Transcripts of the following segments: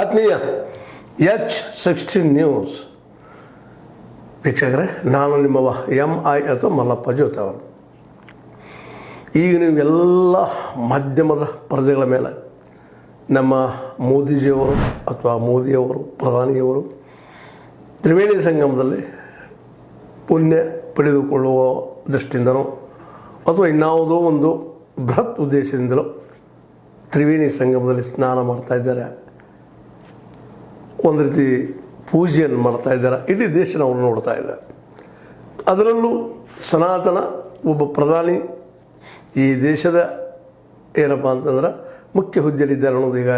ಆತ್ಮೀಯ H16 news ವೀಕ್ಷಕರೇ, ನಾನು ನಿಮ್ಮವ MI ಅಥವಾ ಮಲ್ಲಪ್ಪ ಜೋತವರು. ಈಗ ನೀವೆಲ್ಲ ಮಾಧ್ಯಮದ ಪರದೆಗಳ ಮೇಲೆ ನಮ್ಮ ಮೋದಿಜಿಯವರು ಅಥವಾ ಮೋದಿಯವರು ಪ್ರಧಾನಿಯವರು ತ್ರಿವೇಣಿ ಸಂಗಮದಲ್ಲಿ ಪುಣ್ಯ ಪಡೆದುಕೊಳ್ಳುವ ದೃಷ್ಟಿಯಿಂದನೋ ಅಥವಾ ಇನ್ಯಾವುದೋ ಒಂದು ಬೃಹತ್ ಉದ್ದೇಶದಿಂದಲೋ ತ್ರಿವೇಣಿ ಸಂಗಮದಲ್ಲಿ ಸ್ನಾನ ಮಾಡ್ತಾ ಇದ್ದಾರೆ, ಒಂದು ರೀತಿ ಪೂಜೆಯನ್ನು ಮಾಡ್ತಾ ಇದ್ದಾರೆ. ಇಡೀ ದೇಶನವರು ನೋಡ್ತಾ ಇದ್ದಾರೆ. ಅದರಲ್ಲೂ ಸನಾತನ ಒಬ್ಬ ಪ್ರಧಾನಿ ಈ ದೇಶದ ಏನಪ್ಪ ಅಂತಂದ್ರೆ ಮುಖ್ಯ ಹುದ್ದೆಯಲ್ಲಿದ್ದಾರೆ ಅನ್ನೋದು ಈಗ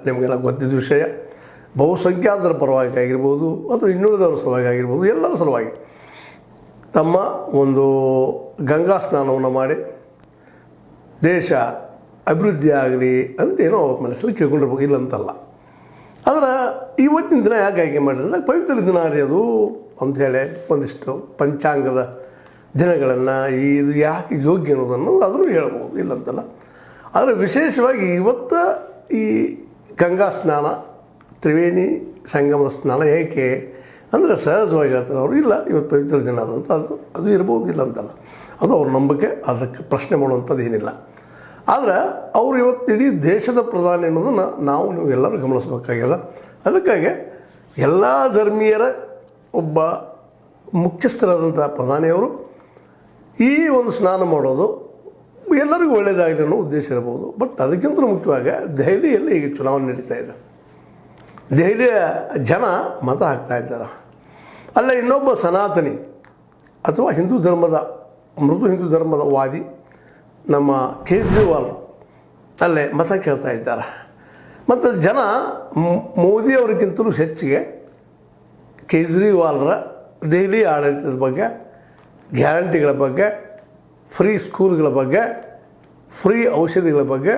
ನಿಮಗೆಲ್ಲ ಗೊತ್ತಿದ್ದ ವಿಷಯ. ಬಹುಸಂಖ್ಯಾತರ ಪರವಾಗಿ ಆಗಿರ್ಬೋದು ಅಥವಾ ಇನ್ನುಳಿದವರ ಸಲುವಾಗಿ ಆಗಿರ್ಬೋದು, ಎಲ್ಲರ ಸಲುವಾಗಿ ತಮ್ಮ ಒಂದು ಗಂಗಾ ಸ್ನಾನವನ್ನು ಮಾಡಿ ದೇಶ ಅಭಿವೃದ್ಧಿ ಆಗಲಿ ಅಂತೇನೋ ಅವ್ರ ಮನಸ್ಸಲ್ಲಿ ಕೇಳ್ಕೊಂಡಿರ್ಬೋದು, ಇಲ್ಲಂತಲ್ಲ. ಆದರೆ ಇವತ್ತಿನ ದಿನ ಯಾಕೆ ಆಯ್ಕೆ ಮಾಡಿದ್ರೆ ಪವಿತ್ರ ದಿನ ರೀ ಅದು ಅಂಥೇಳಿ ಒಂದಿಷ್ಟು ಪಂಚಾಂಗದ ದಿನಗಳನ್ನು ಇದು ಯಾಕೆ ಯೋಗ್ಯ ಅನ್ನೋದನ್ನು ಅದನ್ನು ಹೇಳ್ಬೋದು, ಇಲ್ಲಂತಲ್ಲ. ಆದರೆ ವಿಶೇಷವಾಗಿ ಇವತ್ತು ಈ ಗಂಗಾ ಸ್ನಾನ ತ್ರಿವೇಣಿ ಸಂಗಮದ ಸ್ನಾನ ಏಕೆ ಅಂದರೆ ಸಹಜವಾಗಿ ಹೇಳ್ತಾರೆ ಅವರು, ಇಲ್ಲ ಇವತ್ತು ಪವಿತ್ರ ದಿನ ಅದಂತ ಅದು ಇರ್ಬೋದು, ಇಲ್ಲ ಅಂತಲ್ಲ. ಅದು ಅವ್ರ ನಂಬಿಕೆ, ಅದಕ್ಕೆ ಪ್ರಶ್ನೆ ಮಾಡುವಂಥದ್ದು ಏನಿಲ್ಲ. ಆದರೆ ಅವರು ಇವತ್ತು ಇಡೀ ದೇಶದ ಪ್ರಧಾನಿ ಅನ್ನೋದನ್ನು ನೀವು ಎಲ್ಲರೂ ಗಮನಿಸಬೇಕಾಗ್ಯದ. ಅದಕ್ಕಾಗಿ ಎಲ್ಲ ಧರ್ಮೀಯರ ಒಬ್ಬ ಮುಖ್ಯಸ್ಥರಾದಂಥ ಪ್ರಧಾನಿಯವರು ಈ ಒಂದು ಸ್ನಾನ ಮಾಡೋದು ಎಲ್ಲರಿಗೂ ಒಳ್ಳೆಯದಾಗಲಿ ಅನ್ನೋ ಉದ್ದೇಶ ಇರ್ಬೋದು. ಬಟ್ ಅದಕ್ಕಿಂತ ಮುಖ್ಯವಾಗಿ ದೆಹಲಿಯಲ್ಲಿ ಈಗ ಚುನಾವಣೆ ನಡೀತಾ ಇದೆ. ದೆಹಲಿಯ ಜನ ಮತ ಹಾಕ್ತಾ ಇದ್ದಾರೆ. ಅಲ್ಲ ಇನ್ನೊಬ್ಬ ಸನಾತನಿ ಅಥವಾ ಮೃದು ಹಿಂದೂ ಧರ್ಮದ ವಾದಿ ನಮ್ಮ ಕೇಜ್ರಿವಾಲ್ ಅಲ್ಲೇ ಮತ ಕೇಳ್ತಾ ಇದ್ದಾರೆ. ಮತ್ತು ಜನ ಮೋದಿಯವರಿಗಿಂತಲೂ ಹೆಚ್ಚಿಗೆ ಕೇಜ್ರಿವಾಲ್ರ ದೆಹಲಿ ಆಡಳಿತದ ಬಗ್ಗೆ, ಗ್ಯಾರಂಟಿಗಳ ಬಗ್ಗೆ, ಫ್ರೀ ಸ್ಕೂಲ್ಗಳ ಬಗ್ಗೆ, ಫ್ರೀ ಔಷಧಿಗಳ ಬಗ್ಗೆ